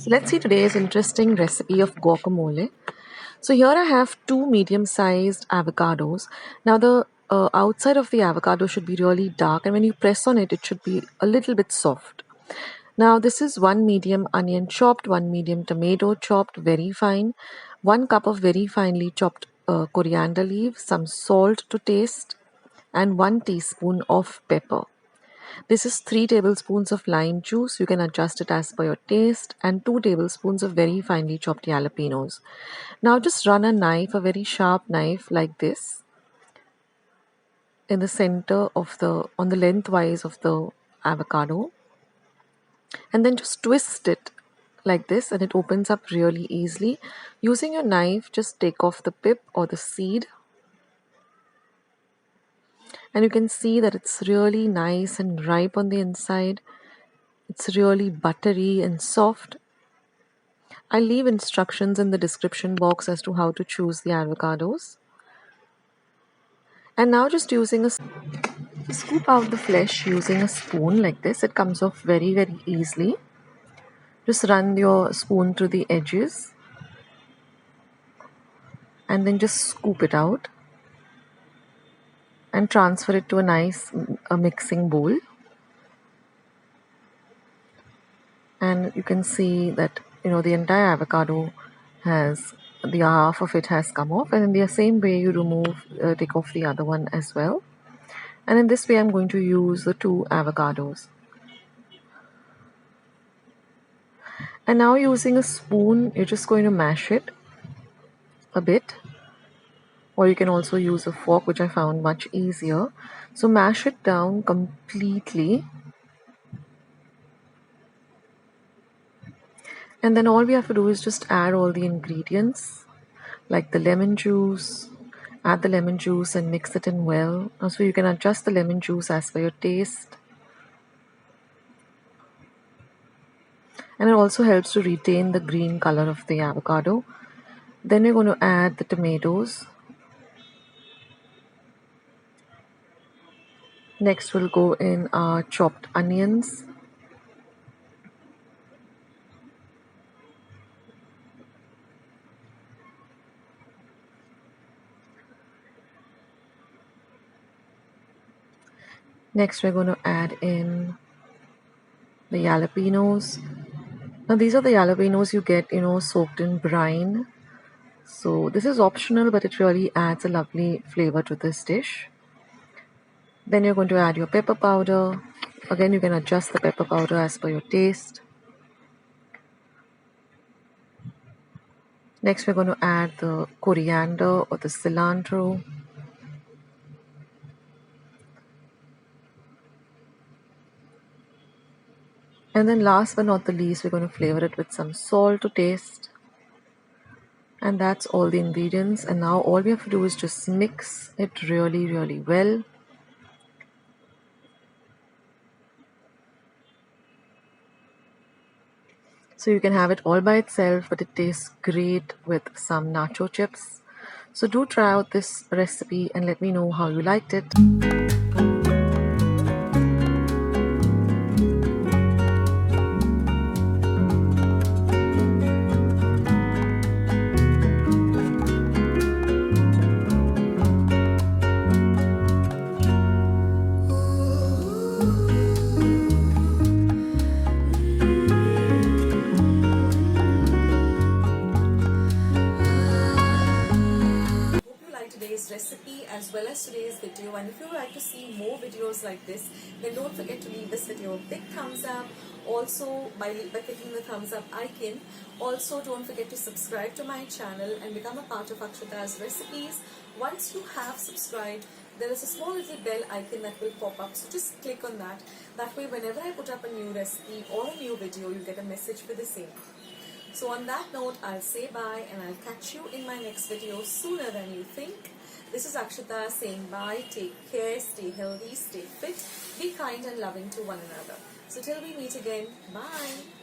So let's see today's interesting recipe of guacamole. So here I have two medium-sized avocados. Now the outside of the avocado should be really dark, and when you press on it, it should be a little bit soft. Now this is one medium onion chopped, one medium tomato chopped very fine, 1 cup of very finely chopped coriander leaves, some salt to taste, and 1 teaspoon of pepper. This is 3 tablespoons of lime juice. You can adjust it as per your taste, and 2 tablespoons of very finely chopped jalapeños. Now just run a knife, a very sharp knife like this, in the center of on the lengthwise of the avocado, and then just twist it like this, and it opens up really easily. Using your knife, just take off the pip or the seed, and you can see that it's really nice and ripe on the inside. It's really buttery and soft. I'll leave instructions in the description box as to how to choose the avocados. And now just scoop out the flesh using a spoon like this. It comes off very, very easily. Just run your spoon through the edges and then just scoop it out and transfer it to a nice mixing bowl. And you can see that the entire avocado has the half of it has come off, and in the same way you take off the other one as well. And in this way I'm going to use the 2 avocados. And now using a spoon, you're just going to mash it a bit, or you can also use a fork, which I found much easier. So mash it down completely, and then all we have to do is just add all the ingredients like the lemon juice. Add the lemon juice and mix it in well. Also, you can adjust the lemon juice as per your taste. And it also helps to retain the green color of the avocado. Then you're going to add the tomatoes. Next we'll go in our chopped onions. Next we're going to add in the jalapeños. Now these are the jalapeños you get, soaked in brine. So this is optional, but it really adds a lovely flavor to this dish. Then you're going to add your pepper powder. Again, you can adjust the pepper powder as per your taste. Next, we're going to add the coriander or the cilantro. And then last but not the least, we're going to flavor it with some salt to taste. And that's all the ingredients. And now all we have to do is just mix it really, really well. So you can have it all by itself, but it tastes great with some nacho chips. So do try out this recipe and let me know how you liked it. Today's recipe as well as today's video, and if you would like to see more videos like this, then don't forget to leave this video a big thumbs up. Also by clicking the thumbs up icon. Also don't forget to subscribe to my channel and become a part of Akshata's recipes. Once you have subscribed, there is a small little bell icon that will pop up, so just click on that. That way whenever I put up a new recipe or a new video, you get a message for the same. So on that note, I'll say bye and I'll catch you in my next video sooner than you think. This is Akshata saying bye, take care, stay healthy, stay fit, be kind and loving to one another. So till we meet again, bye.